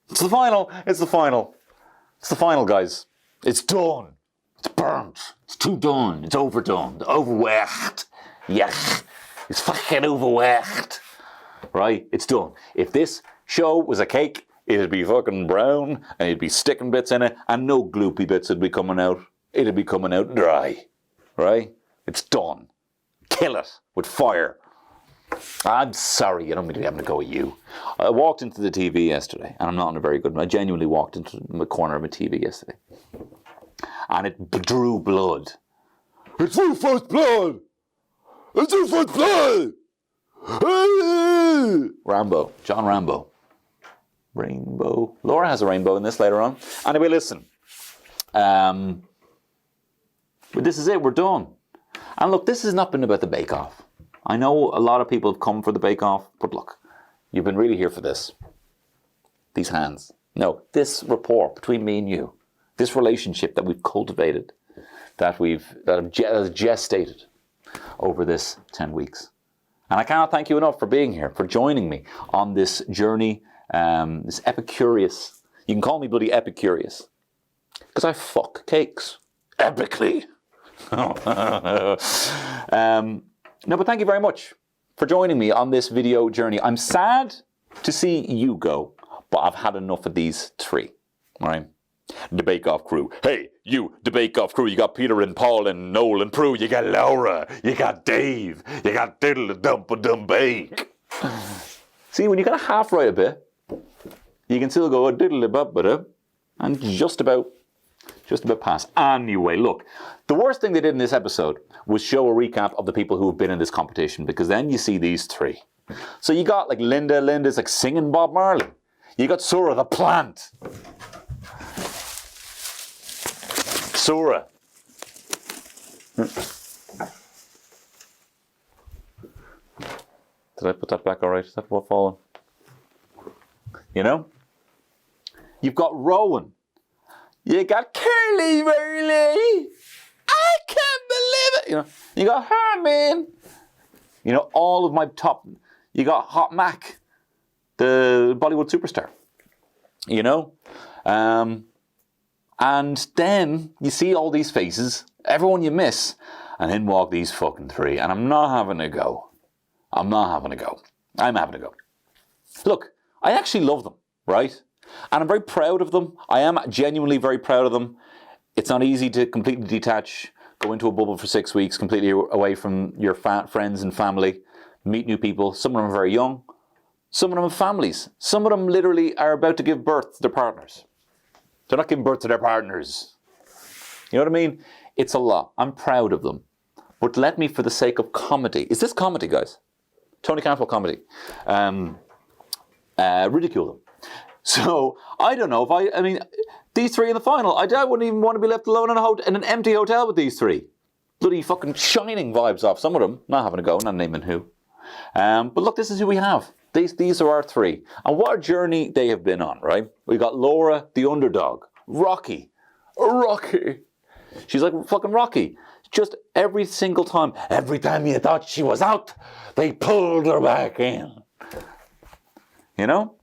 It's the final. It's the final. It's the final, guys. It's done. It's burnt. It's too done. It's overdone. Overworked. Yuck. It's fucking overworked. Right? It's done. If this show was a cake, it'd be fucking brown, and it'd be sticking bits in it, and no gloopy bits would be coming out. It'd be coming out dry. Right? It's done. Kill it with fire. I'm sorry, I don't mean to be having to go at you. I walked into the TV yesterday, and I'm not in a very good mood. I genuinely walked into the corner of a TV yesterday. And it drew blood. It drew first blood! It drew first blood! Rambo. John Rambo. Rainbow. Laura has a rainbow in this later on. Anyway, listen. But this is it, we're done. And look, this has not been about the bake-off. I know a lot of people have come for the bake-off, but look, you've been really here for this. These hands. No, this rapport between me and you. This relationship that we've cultivated, that has gestated over this 10 weeks. And I cannot thank you enough for being here, for joining me on this journey, this Epicurious. You can call me bloody Epicurious, because I fuck cakes. Epically. No, but thank you very much for joining me on this video journey. I'm sad to see you go, but I've had enough of these three, all right? The Bake-Off crew. Hey, you, the Bake-Off crew. You got Peter and Paul and Noel and Prue. You got Laura. You got Dave. You got Diddle-a-Dump-a-Dum-Bake. See, when you got a half right a bit, you can still go diddle-a-bump-a-dum and just about pass. Anyway, look, the worst thing they did in this episode was show a recap of the people who have been in this competition, because then you see these three. So you got like Linda's like singing Bob Marley. You got Sura the plant. Sura. Did I put that back all right? Is that what fallen? You know? You've got Rowan. You got Curly Burly. I can't believe it. You know, you got Herman. You know, all of my top. You got Hot Mac, the Bollywood superstar. You know, and then you see all these faces, everyone you miss, and then walk these fucking three. And I'm not having a go. I'm having a go. Look, I actually love them, right? And I'm very proud of them. I am genuinely very proud of them. It's not easy to completely detach, go into a bubble for 6 weeks, completely away from your friends and family, meet new people. Some of them are very young. Some of them have families. Some of them literally are about to give birth to their partners. They're not giving birth to their partners. You know what I mean? It's a lot. I'm proud of them. But let me, for the sake of comedy, is this comedy, guys? Tony Cantwell comedy. Ridicule them. So, I don't know if I mean, these three in the final, I wouldn't even want to be left alone in an empty hotel with these three. Bloody fucking shining vibes off some of them. Not having a go, not naming who. But look, this is who we have. These are our three. And what a journey they have been on, right? We got Laura, the underdog. Rocky. She's like fucking Rocky. Just every single time. Every time you thought she was out, they pulled her back in. You know?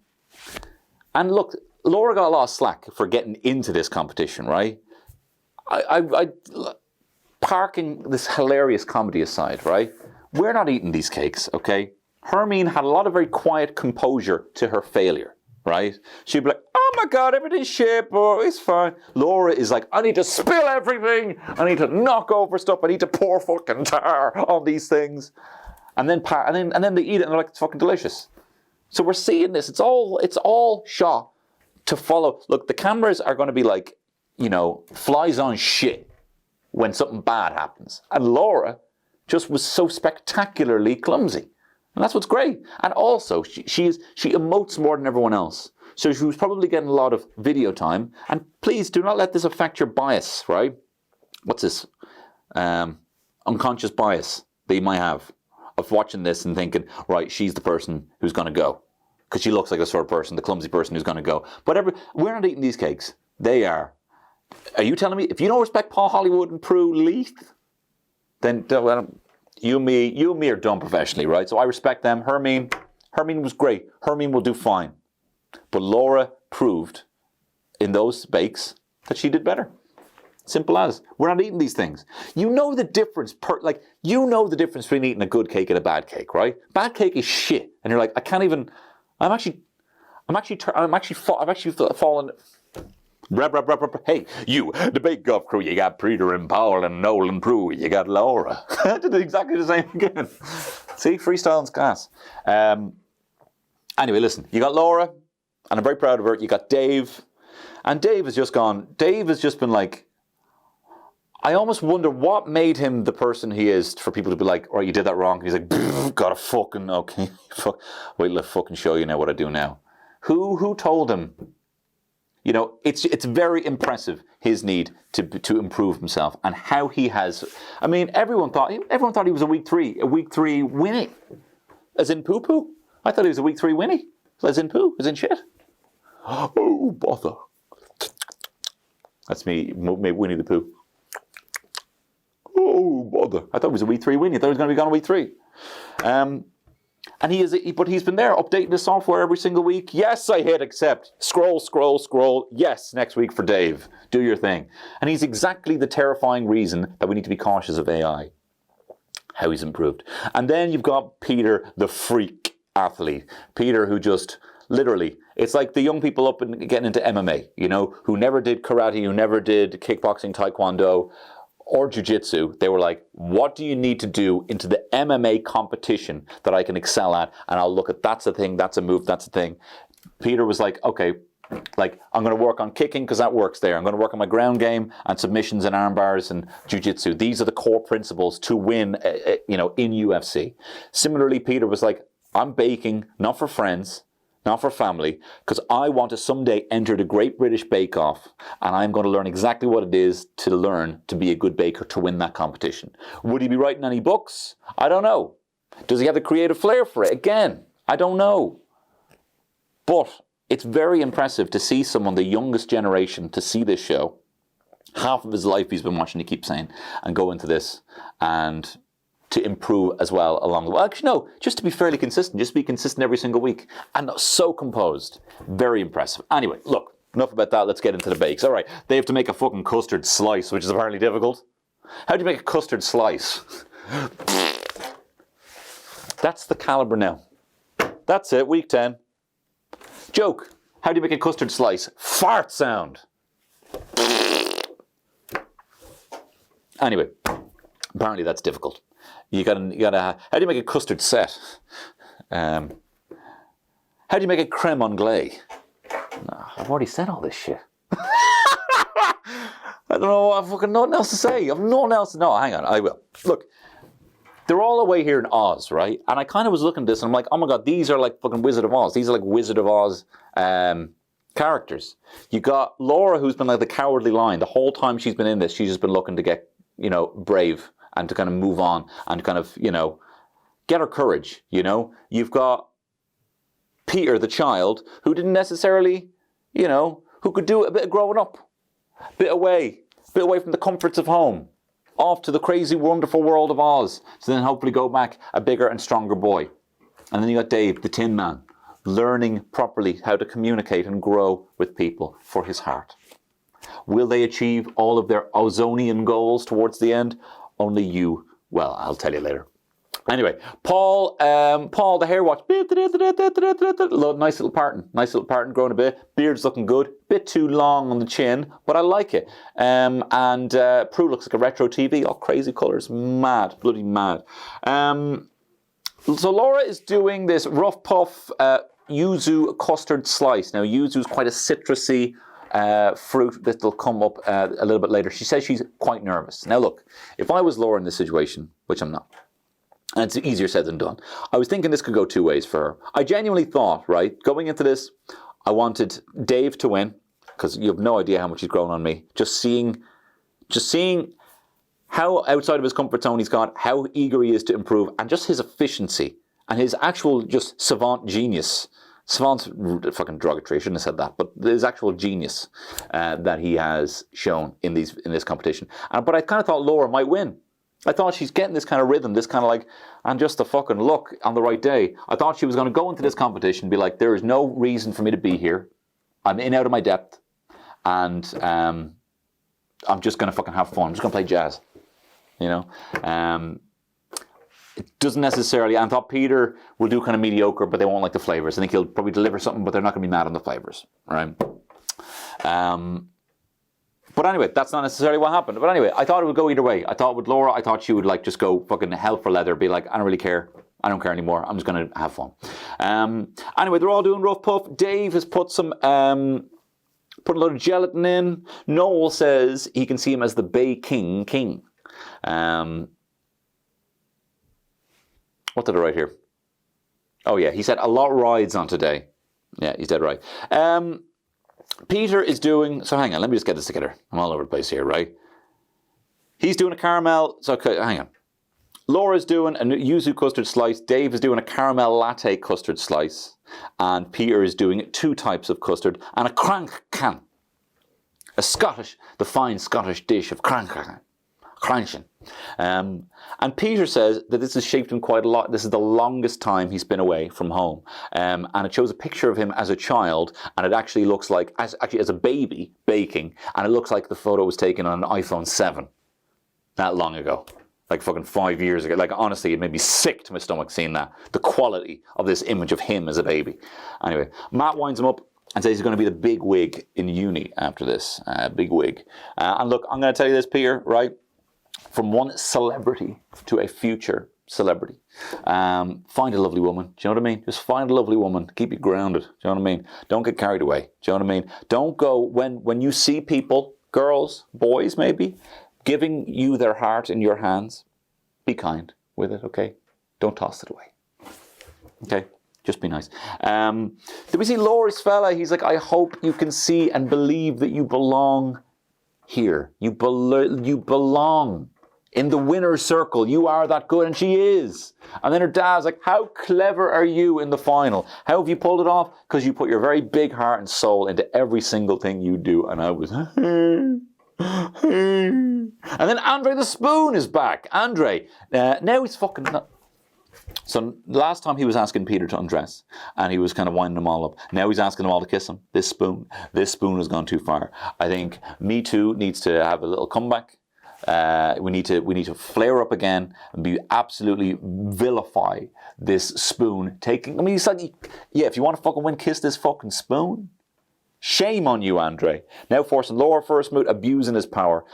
And look, Laura got a lot of slack for getting into this competition, right? I parking this hilarious comedy aside, right? We're not eating these cakes, okay? Hermine had a lot of very quiet composure to her failure, right? She'd be like, oh my God, everything's shit, but it's fine. Laura is like, I need to spill everything. I need to knock over stuff. I need to pour fucking tar on these things. And then they eat it and they're like, it's fucking delicious. So we're seeing this. It's all shot to follow. Look, the cameras are going to be like, you know, flies on shit when something bad happens. And Laura just was so spectacularly clumsy. And that's what's great. And also, she emotes more than everyone else. So she was probably getting a lot of video time. And please do not let this affect your bias, right? What's this? Unconscious bias that you might have of watching this and thinking, right, she's the person who's going to go. because she looks like the sort of person, the clumsy person who's going to go. But we're not eating these cakes. They are. Are you telling me if you don't respect Paul Hollywood and Prue Leith, then well, you and me are done professionally, right? So I respect them. Hermine was great. Hermine will do fine. But Laura proved in those bakes that she did better. Simple as. We're not eating these things. You know the difference. You know the difference between eating a good cake and a bad cake, right? Bad cake is shit, and you're like, I can't even. I've actually fallen. Hey, you, the Bake Golf crew, you got Peter and Paul and Noel and Prue, you got Laura. I did exactly the same again. See, freestyling class. Anyway, listen, you got Laura, and I'm very proud of her. You got Dave, and Dave has just been like, I almost wonder what made him the person he is for people to be like, oh, you did that wrong. And he's like, gotta fucking, okay, fuck. Wait till I fucking show you now what I do now. Who told him? You know, it's very impressive, his need to improve himself and how he has. I mean, everyone thought he was a week three Winnie, as in poo poo. I thought he was a week 3 Winnie, as in poo, as in shit. Oh bother. That's me, Winnie the Pooh. Oh bother! I thought it was a week 3 Winnie. I thought he was going to be gone a week 3. And but he's been there updating the software every single week. Yes, I hit accept. Scroll. Yes, next week for Dave. Do your thing. And he's exactly the terrifying reason that we need to be cautious of AI. How he's improved. And then you've got Peter, the freak athlete. Peter, who just literally, it's like the young people up and getting into MMA, you know, who never did karate, who never did kickboxing, taekwondo, or jiu-jitsu. They were like, what do you need to do into the MMA competition that I can excel at? And I'll look at, that's a thing, that's a move, that's a thing. Peter was like, okay, like I'm going to work on kicking because that works there. I'm going to work on my ground game and submissions and arm bars and jiu-jitsu. These are the core principles to win, in UFC. Similarly, Peter was like, I'm baking, not for friends, not for family, because I want to someday enter the Great British Bake Off, and I'm going to learn exactly what it is to learn to be a good baker to win that competition. Would he be writing any books? I don't know. Does he have the creative flair for it? Again, I don't know. But it's very impressive to see someone, the youngest generation, to see this show. Half of his life he's been watching, he keeps saying, and go into this and to improve as well along the way. Actually, no, just to be fairly consistent, just be consistent every single week. And so composed. Very impressive. Anyway, look, enough about that. Let's get into the bakes. All right, they have to make a fucking custard slice, which is apparently difficult. How do you make a custard slice? That's the caliber now. That's it, week 10. Joke. How do you make a custard slice? Fart sound. Anyway, apparently that's difficult. You gotta. How do you make a custard set? How do you make a creme anglaise? No, I've already said all this shit. I don't know. I've fucking nothing else to say. I've nothing else to know. Hang on, I will. Look, they're all away here in Oz, right? And I kind of was looking at this and I'm like, oh my god, these are like fucking Wizard of Oz. These are like Wizard of Oz characters. You got Laura, who's been like the cowardly lion the whole time she's been in this. She's just been looking to get, brave and to kind of move on and kind of, get her courage, You've got Peter, the child, who didn't necessarily, who could do a bit of growing up, a bit away from the comforts of home, off to the crazy, wonderful world of Oz, to then hopefully go back a bigger and stronger boy. And then you got Dave, the Tin Man, learning properly how to communicate and grow with people for his heart. Will they achieve all of their Ozonian goals towards the end? Only you. Well, I'll tell you later. Anyway, Paul, the hair watch. Nice little parting, growing a bit. Beard's looking good. Bit too long on the chin, but I like it. And Prue looks like a retro TV. All crazy colours. Mad. Bloody mad. So Laura is doing this rough puff yuzu custard slice. Now, yuzu is quite a citrusy fruit that will come up a little bit later. She says she's quite nervous. Now look, if I was Laura in this situation, which I'm not, and it's easier said than done, I was thinking this could go two ways for her. I genuinely thought, right, going into this, I wanted Dave to win, because you have no idea how much he's grown on me. Just seeing how outside of his comfort zone he's got, how eager he is to improve, and just his efficiency, and his actual just savant genius Savant's fucking derogatory. I shouldn't have said that, but there's actual genius that he has shown in this competition. But I kind of thought Laura might win. I thought she's getting this kind of rhythm, this kind of like, and just the fucking luck on the right day. I thought she was going to go into this competition and be like, there is no reason for me to be here. I'm in out of my depth, and I'm just going to fucking have fun. I'm just going to play jazz, you know. It doesn't necessarily. I thought Peter will do kind of mediocre, but they won't like the flavors. I think he'll probably deliver something, but they're not going to be mad on the flavors, right? But anyway, that's not necessarily what happened. But anyway, I thought it would go either way. I thought with Laura, I thought she would like just go fucking hell for leather, be like, I don't really care. I don't care anymore. I'm just going to have fun. Anyway, they're all doing rough puff. Dave has put some, put a load of gelatin in. Noel says he can see him as the Bay King. What did I write here? Oh yeah, he said a lot rides on today. Yeah, he's dead right. Peter is doing, so hang on, let me just get this together. I'm all over the place here, right? He's doing a caramel, so okay, hang on. Laura's doing a yuzu custard slice. Dave is doing a caramel latte custard slice. And Peter is doing 2 types of custard and a crank can. The fine Scottish dish of crankin. And Peter says that this has shaped him quite a lot. This is the longest time he's been away from home. And it shows a picture of him as a child, and it actually looks like, as a baby baking, and it looks like the photo was taken on an iPhone 7 that long ago. Like fucking 5 years ago. Like honestly, it made me sick to my stomach seeing that. The quality of this image of him as a baby. Anyway, Matt winds him up and says he's going to be the big wig in uni after this. Big wig. And look, I'm going to tell you this, Peter, right? From one celebrity to a future celebrity. Find a lovely woman. Do you know what I mean? Just find a lovely woman. Keep you grounded. Do you know what I mean? Don't get carried away. Do you know what I mean? Don't go, when you see people, girls, boys maybe, giving you their heart in your hands, be kind with it, okay? Don't toss it away. Okay? Just be nice. Did we see Laura's fella? He's like, I hope you can see and believe that you belong here. You belong in the winner's circle. You are that good, and she is. And then her dad's like, how clever are you in the final? How have you pulled it off? Because you put your very big heart and soul into every single thing you do. And I was... And then Andre the Spoon is back. Andre, now he's fucking... So last time he was asking Peter to undress, and he was kind of winding them all up. Now he's asking them all to kiss him. This spoon has gone too far. I think Me Too needs to have a little comeback. We need to flare up again and be absolutely vilify this spoon taking. I mean, it's like, yeah, if you want to fucking win, kiss this fucking spoon. Shame on you, Andre. Now forcing Laura first mood, abusing his power.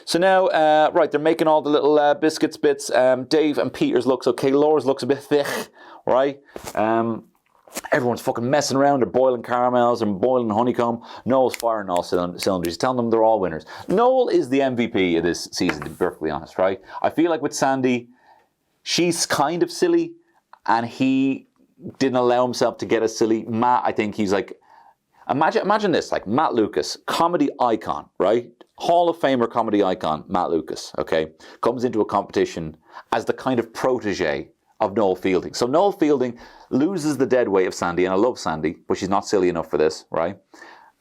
So now, right, they're making all the little biscuits bits. Dave and Peter's looks okay. Laura's looks a bit thick, right? Everyone's fucking messing around. They're boiling caramels and boiling honeycomb. Noel's firing all cylinders. He's telling them they're all winners. Noel is the MVP of this season, to be perfectly honest, right? I feel like with Sandy, she's kind of silly, and he didn't allow himself to get as silly. Matt, I think he's like, imagine this, like Matt Lucas, comedy icon, right? Hall of Famer comedy icon, Matt Lucas, okay, comes into a competition as the kind of protege of Noel Fielding. So Noel Fielding loses the dead weight of Sandy, and I love Sandy, but she's not silly enough for this, right?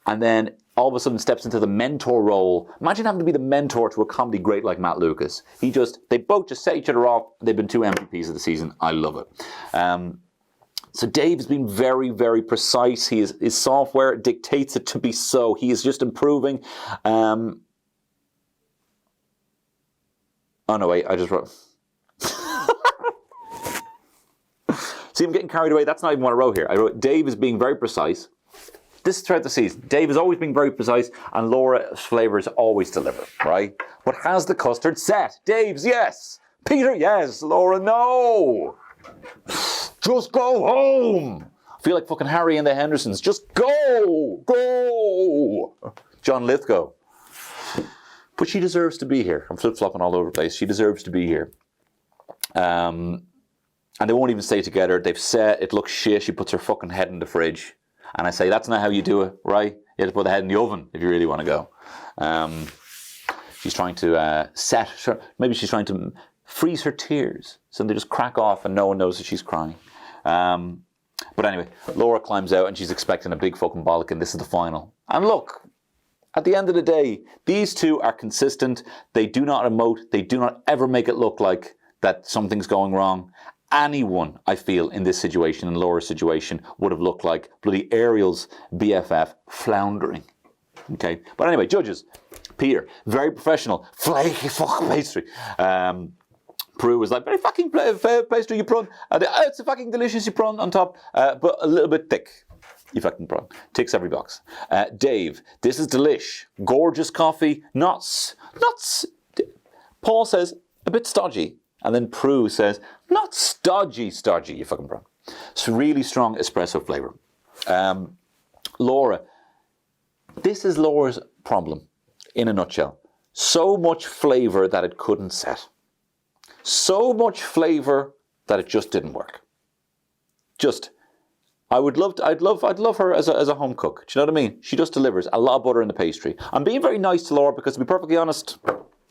And then all of a sudden steps into the mentor role. Imagine having to be the mentor to a comedy great like Matt Lucas. They both just set each other off. They've been 2 MVPs of the season. I love it. So Dave has been very, very precise. His software dictates it to be so. He is just improving. Oh no, wait, I just wrote... See, I'm getting carried away. That's not even what I wrote here. I wrote, Dave is being very precise. This is throughout the season. Dave is always being very precise, and Laura's flavors always deliver, right? But has the custard set? Dave's, yes. Peter, yes. Laura, no. Just go home. I feel like fucking Harry and the Hendersons. Just go. Go. John Lithgow. But she deserves to be here. I'm flip-flopping all over the place. She deserves to be here. And they won't even stay together. They've said it looks shit. She puts her fucking head in the fridge. And I say, that's not how you do it, right? You have to put the head in the oven if you really want to go. She's trying to maybe she's trying to freeze her tears so they just crack off and no one knows that she's crying. But anyway, Laura climbs out and she's expecting a big fucking bollock, and this is the final. And look, at the end of the day, these two are consistent. They do not emote. They do not ever make it look like that something's going wrong. Anyone, I feel, in this situation, in Laura's situation, would have looked like bloody Ariel's BFF floundering. Okay, but anyway, judges. Peter, very professional, flaky fucking pastry. Prue was like, very fucking pastry, you prawn. It's a fucking delicious, you prawn on top, but a little bit thick. You fucking prawn. Ticks every box. Dave, this is delish. Gorgeous coffee. Nuts. Paul says, a bit stodgy. And then Prue says, not stodgy, you fucking prawn. It's really strong espresso flavour. Laura, this is Laura's problem, in a nutshell. So much flavour that it couldn't set. So much flavour that it just didn't work. I'd love her as a home cook. Do you know what I mean? She just delivers a lot of butter in the pastry. I'm being very nice to Laura because, to be perfectly honest,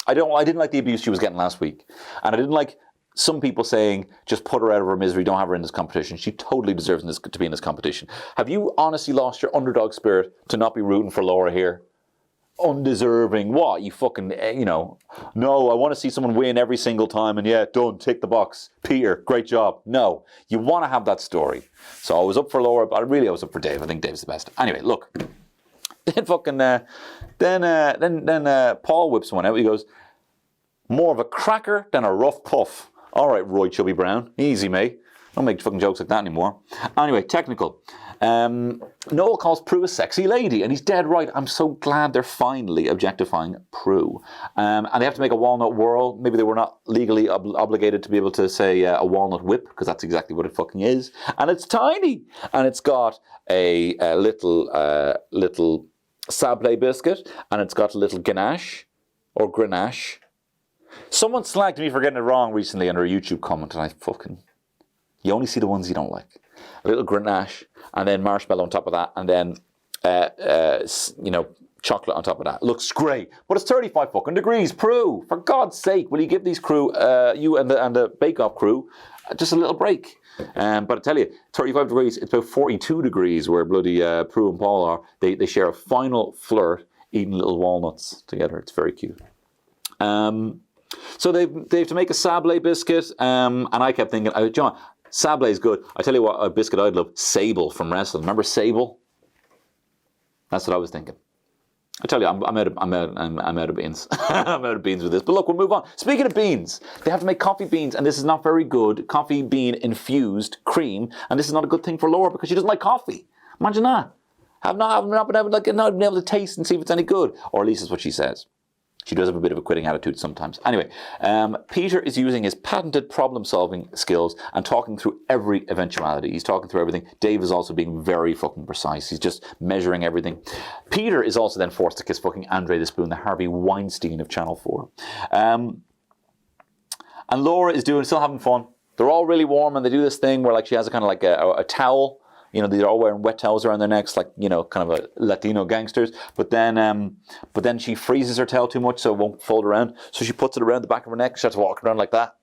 I didn't like the abuse she was getting last week, and I didn't like some people saying just put her out of her misery, don't have her in this competition. She totally deserves to be in this competition. Have you honestly lost your underdog spirit to not be rooting for Laura here? Undeserving. What? You fucking, no, I want to see someone win every single time and yeah, done, tick the box. Peter, great job. No, you want to have that story. So I was up for Laura, but I was up for Dave. I think Dave's the best. Anyway, look. Then fucking, then Paul whips one out. He goes, more of a cracker than a rough puff. All right, Roy Chubby Brown. Easy, mate. Don't make fucking jokes like that anymore. Anyway, technical. Noel calls Prue a sexy lady, and he's dead right. I'm so glad they're finally objectifying Prue. And they have to make a walnut whirl. Maybe they were not legally obligated to be able to say a walnut whip, because that's exactly what it fucking is. And it's tiny. And it's got a little sablé biscuit, and it's got a little ganache, or grenache. Someone slagged me for getting it wrong recently under a YouTube comment, and you only see the ones you don't like. A little grenache, and then marshmallow on top of that, and then, chocolate on top of that. Looks great, but it's 35 fucking degrees. Prue, for God's sake, will you give these crew, you and the bake-off crew, just a little break? But I tell you, 35 degrees, it's about 42 degrees where bloody Prue and Paul are. They share a final flirt, eating little walnuts together. It's very cute. So they have to make a sablé biscuit, and I kept thinking, John, sablé is good. I tell you what, a biscuit I'd love, Sable from wrestling. Remember Sable? That's what I was thinking. I tell you, I'm out of beans. I'm out of beans with this. But look, we'll move on. Speaking of beans, they have to make coffee beans, and this is not very good. Coffee bean infused cream, and this is not a good thing for Laura because she doesn't like coffee. Imagine that. I've not been able to taste and see if it's any good, or at least that's what she says. She does have a bit of a quitting attitude sometimes. Anyway, Peter is using his patented problem-solving skills and talking through every eventuality. He's talking through everything. Dave is also being very fucking precise. He's just measuring everything. Peter is also then forced to kiss fucking Andre the Spoon, the Harvey Weinstein of Channel 4. And Laura is still having fun. They're all really warm, and they do this thing where she has a kind of like a towel. They're all wearing wet towels around their necks, kind of a Latino gangsters. But then she freezes her towel too much, so it won't fold around. So she puts it around the back of her neck. She starts walking around like that,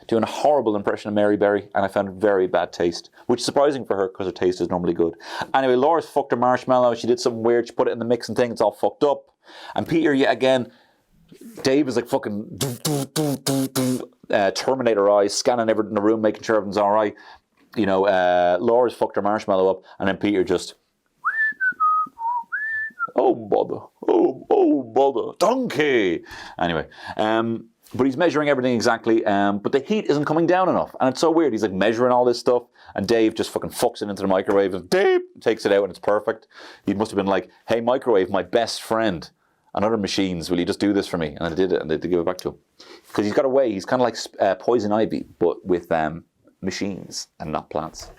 doing a horrible impression of Mary Berry, and I found it very bad taste, which is surprising for her because her taste is normally good. Anyway, Laura's fucked her marshmallow. She did something weird. She put it in the mixing thing. It's all fucked up. And Peter, yet again, Dave is like fucking Terminator eyes, scanning everything in the room, making sure everything's all right. Laura's fucked her marshmallow up, and then Peter just, oh bother, donkey. Anyway, but he's measuring everything exactly, but the heat isn't coming down enough, and it's so weird. He's measuring all this stuff, and Dave just fucking fucks it into the microwave, and Dave takes it out, and it's perfect. He must have been like, hey, microwave, my best friend, and other machines, will you just do this for me? And they did it, and they give it back to him. Because he's got a way, he's kind of like Poison Ivy, but with machines and not plants.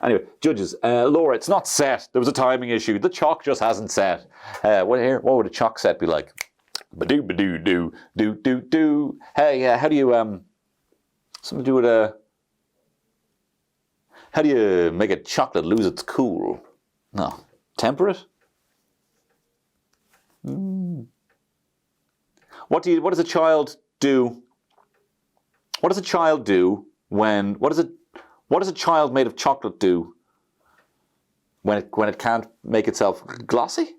Anyway, judges, Laura, it's not set. There was a timing issue. The chalk just hasn't set. What would a chalk set be like? Ba-doo, ba-doo, do, do, do, do. Hey, how do you, something to do with how do you make a chocolate lose its cool? No. Temper it? What does a child do? What does a child do when, what does What does a child made of chocolate do when it can't make itself glossy?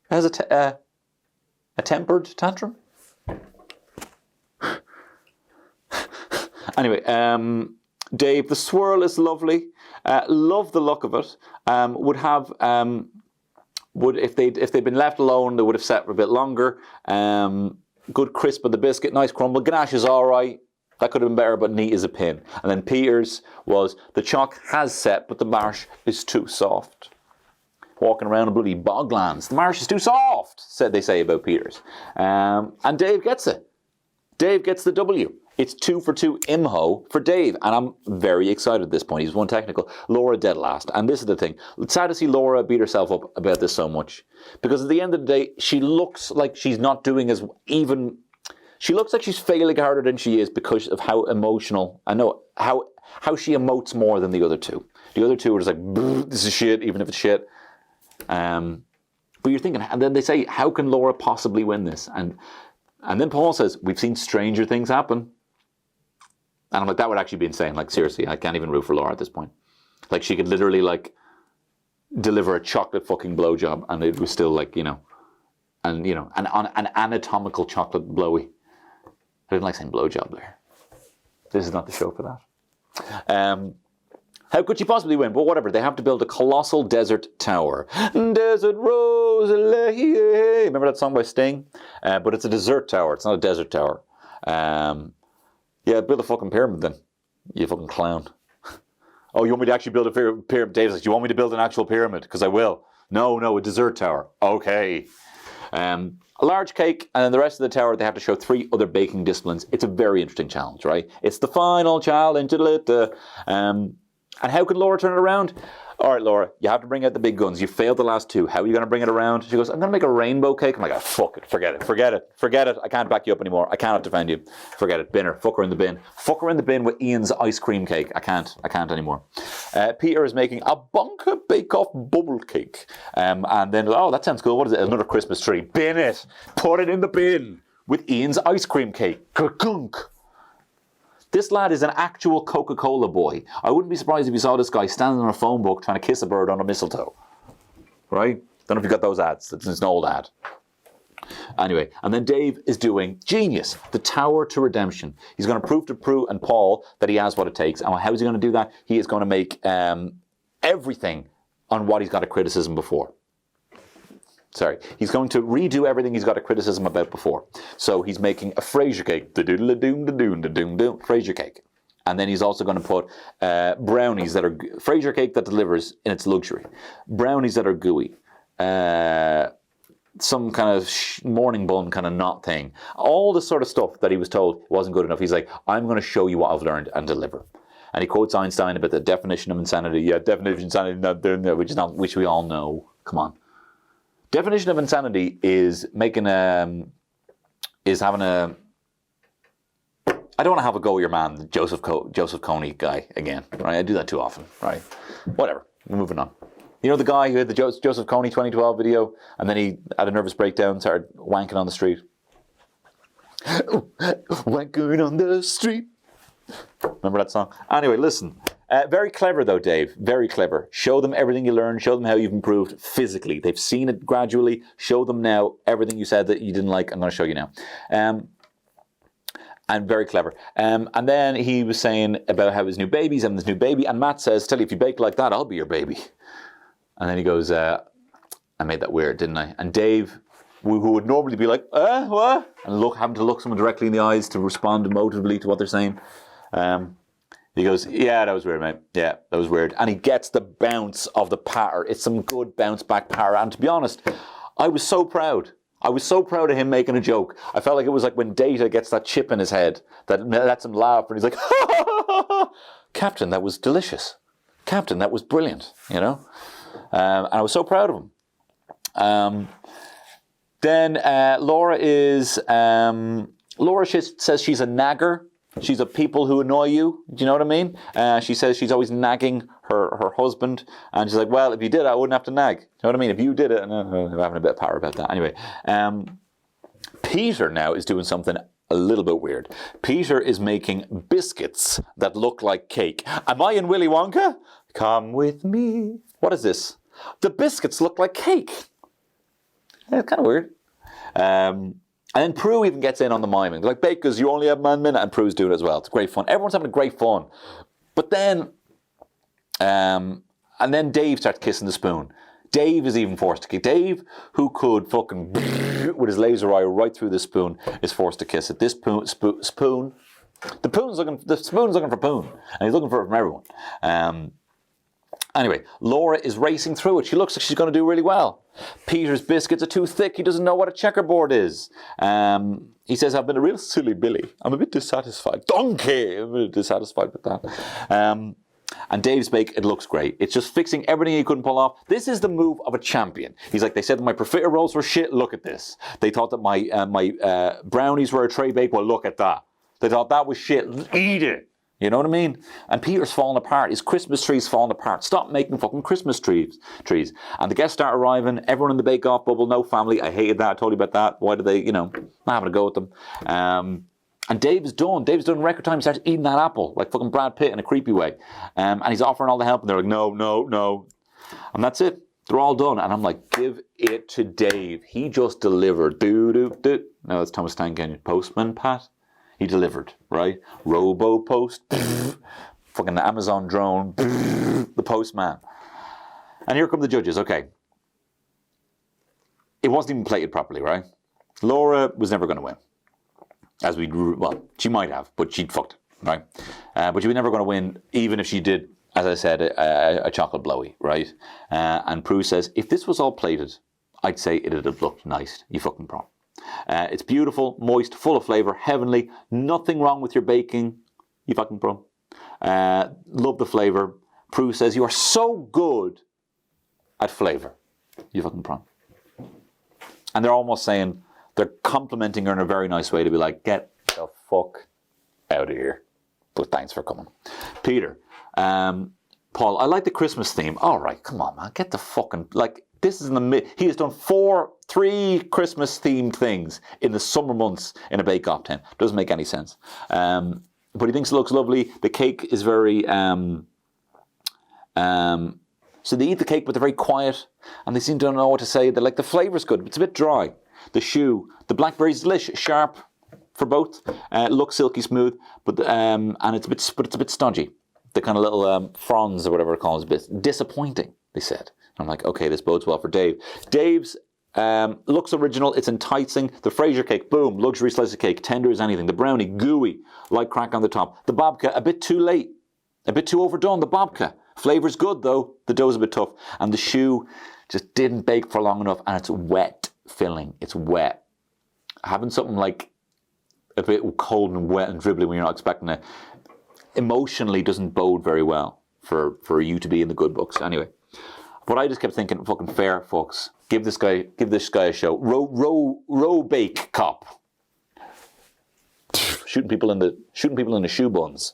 It has a tempered tantrum. Anyway, Dave, the swirl is lovely. Love the look of it. If they'd been left alone, they would have set for a bit longer. Good crisp of the biscuit, nice crumble. Ganache is all right. That could have been better, but neat as a pin. And then Peter's was, the chalk has set, but the marsh is too soft. Walking around in bloody boglands. The marsh is too soft, they say about Peter's. And Dave gets it. Dave gets the W. It's 2 for 2 IMHO for Dave. And I'm very excited at this point. He's won technical. Laura dead last. And this is the thing. It's sad to see Laura beat herself up about this so much. Because at the end of the day, she looks like she's not doing as even... She looks like she's failing harder than she is because of how emotional... I know how she emotes more than the other two. The other two are just like, this is shit, even if it's shit. But you're thinking, and then they say, how can Laura possibly win this? And then Paul says, we've seen stranger things happen. And I'm like, that would actually be insane. Like, seriously, I can't even root for Laura at this point. Like, she could literally, like, deliver a chocolate fucking blowjob, and it was still, like, an anatomical chocolate blowy. I didn't like saying blowjob there. This is not the show for that. How could she possibly win? But whatever, they have to build a colossal desert tower. Desert Rose, remember that song by Sting? But it's a dessert tower, it's not a desert tower. Yeah, build a fucking pyramid then, you fucking clown. Oh, you want me to actually build a pyramid? Dave's like, do you want me to build an actual pyramid? Because I will. No, a dessert tower. Okay. A large cake, and then the rest of the tower, they have to show 3 other baking disciplines. It's a very interesting challenge, right? It's the final challenge. And how could Laura turn it around? All right, Laura, you have to bring out the big guns. You failed the last 2. How are you going to bring it around? She goes, I'm going to make a rainbow cake. I'm like, oh, fuck it. Forget it. I can't back you up anymore. I cannot defend you. Forget it. Bin her. Fuck her in the bin. Fuck her in the bin with Ian's ice cream cake. I can't anymore. Peter is making a Bonka bake-off bubble cake. And then, oh, that sounds cool. What is it? Another Christmas tree. Bin it. Put it in the bin with Ian's ice cream cake. Ka-kunk. This lad is an actual Coca-Cola boy. I wouldn't be surprised if you saw this guy standing on a phone book trying to kiss a bird on a mistletoe. Right? Don't know if you got those ads. It's an old ad. Anyway, and then Dave is doing genius, the Tower to Redemption. He's going to prove to Prue and Paul that he has what it takes. And how is he going to do that? He is going to make everything on what he's got a criticism before. Sorry, he's going to redo everything he's got a criticism about before. So he's making a Frasier cake, da-doodle-a-doom-da-doom-da-doom-doom, Frasier cake. And then he's also going to put brownies that are, Frasier cake that delivers in its luxury. Brownies that are gooey. Some kind of morning bun kind of knot thing. All the sort of stuff that he was told wasn't good enough. He's like, I'm going to show you what I've learned and deliver. And he quotes Einstein about the definition of insanity. Yeah, definition of insanity, not doing that, which we all know. Come on. Definition of insanity is having a. I don't want to have a go at your man, the Joseph Coney guy again. Right, I do that too often. Right, whatever. We're moving on. You know the guy who had the Joseph Coney 2012 video, and then he had a nervous breakdown, started wanking on the street. Wanking on the street. Remember that song? Anyway, listen. Very clever though, Dave. Very clever. Show them everything you learned. Show them how you've improved physically. They've seen it gradually. Show them now everything you said that you didn't like. I'm going to show you now. And very clever. And then he was saying about how his new baby's having this new baby. And Matt says, tell you, if you bake like that, I'll be your baby. And then he goes, I made that weird, didn't I? And Dave, who would normally be like, what? And having to look someone directly in the eyes to respond emotively to what they're saying. He goes, yeah, that was weird, mate. Yeah, that was weird. And he gets the bounce of the patter. It's some good bounce back patter. And to be honest, I was so proud. I was so proud of him making a joke. I felt like it was like when Data gets that chip in his head that lets him laugh. And he's like, Captain, that was delicious. Captain, that was brilliant, you know? And I was so proud of him. Then Laura says she's a nagger. She's a people who annoy you. Do you know what I mean? She says she's always nagging her husband. And she's like, well, if you did it, I wouldn't have to nag. Do you know what I mean? If you did it, and I'm having a bit of power about that. Anyway, Peter now is doing something a little bit weird. Peter is making biscuits that look like cake. Am I in Willy Wonka? Come with me. What is this? The biscuits look like cake. It's kind of weird. And then Prue even gets in on the miming. They're like, Bakers, you only have 1 minute, and Prue's doing it as well. It's great fun. Everyone's having a great fun. But then, and then Dave starts kissing the spoon. Dave is even forced to kiss. Dave, who could fucking with his laser eye right through the spoon, is forced to kiss it. This spoon, the spoon's looking for Poon, and he's looking for it from everyone. Anyway, Laura is racing through it. She looks like she's going to do really well. Peter's biscuits are too thick. He doesn't know what a checkerboard is. He says, I've been a real silly Billy. I'm a bit dissatisfied. Donkey! I'm a bit dissatisfied with that. And Dave's bake, it looks great. It's just fixing everything he couldn't pull off. This is the move of a champion. He's like, they said my profiterole rolls were shit. Look at this. They thought that my brownies were a tray bake. Well, look at that. They thought that was shit. Eat it. You know what I mean? And Peter's falling apart. His Christmas tree's falling apart. Stop making fucking Christmas trees. And the guests start arriving. Everyone in the bake-off bubble, no family. I hated that. I told you about that. Why did they, not having a go at them. And Dave's done. Dave's done in record time. He starts eating that apple like fucking Brad Pitt in a creepy way. And he's offering all the help. And they're like, no, no, no. And that's it. They're all done. And I'm like, give it to Dave. He just delivered. Do. No, it's Thomas Tank Engine. Postman Pat. He delivered, right? Robo post, fucking the Amazon drone, the postman. And here come the judges, okay. It wasn't even plated properly, right? Laura was never going to win. Well, she might have, but she'd fucked it, right? But she was never going to win, even if she did, as I said, a chocolate blowy, right? And Prue says, if this was all plated, I'd say it'd have looked nice, you fucking prawn. It's beautiful, moist, full of flavour, heavenly. Nothing wrong with your baking, you fucking pro. Love the flavour. Prue says, you are so good at flavour, you fucking pro. And they're almost saying, they're complimenting her in a very nice way to be like, get the fuck out of here. But thanks for coming. Peter, Paul, I like the Christmas theme. All right, come on, man, get the fucking, like, this is in the mid. He has done 3 Christmas-themed things in the summer months in a bake-off tent. Doesn't make any sense. But he thinks it looks lovely. The cake is very... so they eat the cake, but they're very quiet, and they seem to know what to say. They're like, the flavour's good, but it's a bit dry. The the blackberry's delish, sharp for both. Looks silky smooth, but and it's a bit stodgy. The kind of little fronds or whatever it calls, a bit disappointing, they said. I'm like, okay, this bodes well for Dave. Dave's looks original, it's enticing. The Fraser cake, boom, luxury slice of cake, tender as anything. The brownie, gooey, light crack on the top. The babka, a bit too late, a bit too overdone, the babka. Flavor's good though, the dough's a bit tough. And the shoe just didn't bake for long enough, and it's wet filling, it's wet. Having something like a bit cold and wet and dribbly when you're not expecting it, emotionally doesn't bode very well for you to be in the good books. Anyway. But I just kept thinking, fucking fair fucks. Give this guy a show. Row bake cop. Shooting people in the shoe buns,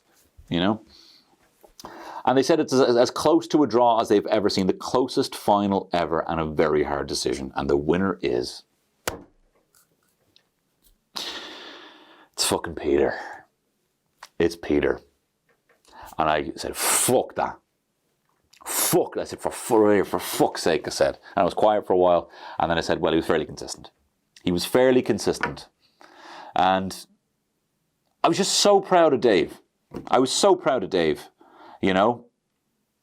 And they said it's as close to a draw as they've ever seen. The closest final ever, and a very hard decision. And the winner is... It's fucking Peter. It's Peter. And I said, fuck that. Fuck, I said, for fuck's sake, I said. And I was quiet for a while, and then I said, well, he was fairly consistent. He was fairly consistent. And I was just so proud of Dave. I was so proud of Dave, And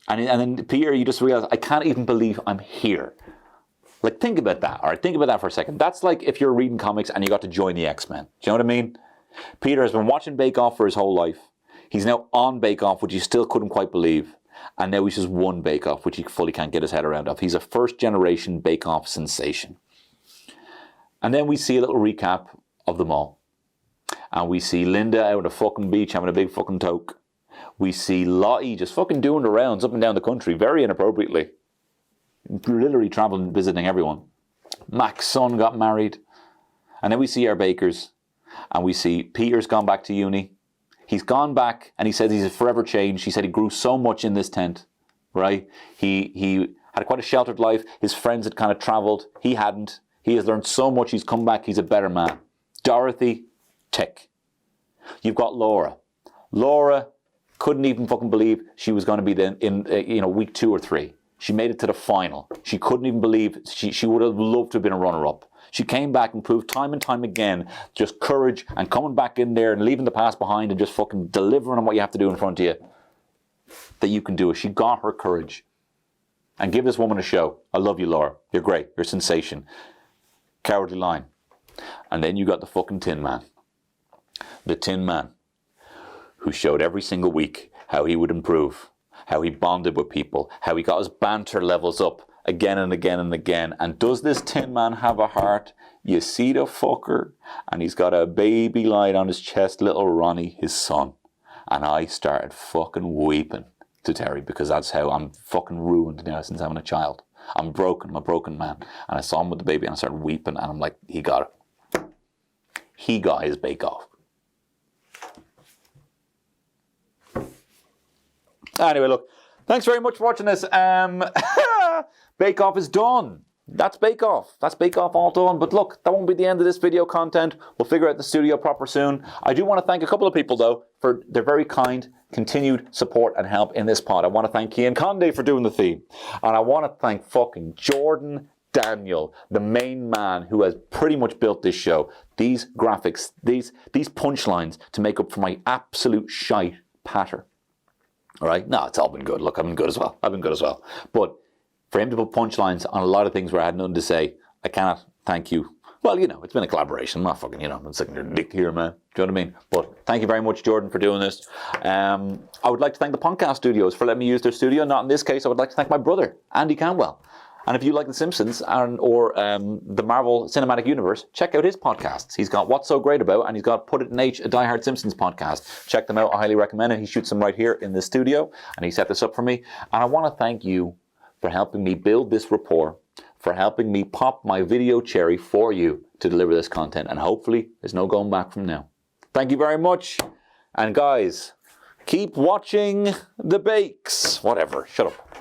then, Peter, you just realize, I can't even believe I'm here. Like, think about that, all right? Think about that for a second. That's like if you're reading comics and you got to join the X-Men. Do you know what I mean? Peter has been watching Bake Off for his whole life. He's now on Bake Off, which he still couldn't quite believe. And now he's just won Bake Off, which he fully can't get his head around of. He's a first-generation Bake Off sensation. And then we see a little recap of them all. And we see Linda out on a fucking beach having a big fucking toke. We see Lottie just fucking doing the rounds up and down the country, very inappropriately. Literally traveling, visiting everyone. Mac's son got married. And then we see our bakers. And we see Peter's gone back to uni. He's gone back, and he says he's forever changed. He said he grew so much in this tent, right? He had quite a sheltered life. His friends had kind of travelled. He hadn't. He has learned so much. He's come back. He's a better man. Dorothy, Tick. You've got Laura. Laura couldn't even fucking believe she was going to be in week 2 or 3. She made it to the final. She couldn't even believe, she would have loved to have been a runner-up. She came back and proved time and time again, just courage and coming back in there and leaving the past behind and just fucking delivering on what you have to do in front of you, that you can do it. She got her courage. And give this woman a show. I love you, Laura. You're great. You're a sensation. Cowardly Lion. And then you got the fucking Tin Man. The Tin Man, who showed every single week how he would improve, how he bonded with people, how he got his banter levels up again and again and again. And does this Tin Man have a heart? You see the fucker? And he's got a baby lying on his chest, little Ronnie, his son. And I started fucking weeping to Terry, because that's how I'm fucking ruined now since having a child. I'm broken. I'm a broken man. And I saw him with the baby and I started weeping, and I'm like, he got it. He got his bake-off. Anyway, look, thanks very much for watching this. Bake-off is done. That's bake-off. That's bake-off all done. But look, that won't be the end of this video content. We'll figure out the studio proper soon. I do want to thank a couple of people, though, for their very kind, continued support and help in this pod. I want to thank Cian Conde for doing the theme. And I want to thank fucking Jordan Daniel, the main man who has pretty much built this show. These graphics, these punchlines to make up for my absolute shite patter. All right? No, it's all been good. Look, I've been good as well. But for him to put punchlines on a lot of things where I had nothing to say, I cannot thank you. Well, it's been a collaboration. I'm not fucking, I'm sticking your dick here, man. Do you know what I mean? But thank you very much, Jordan, for doing this. I would like to thank the Podcast Studios for letting me use their studio. Not in this case. I would like to thank my brother, Andy Cantwell. And if you like The Simpsons or the Marvel Cinematic Universe, check out his podcasts. He's got What's So Great About, and he's got Put It in H, a Die Hard Simpsons podcast. Check them out. I highly recommend it. He shoots them right here in the studio, and he set this up for me. And I want to thank you for helping me build this rapport, for helping me pop my video cherry for you to deliver this content. And hopefully, there's no going back from now. Thank you very much. And guys, keep watching the bakes. Whatever. Shut up.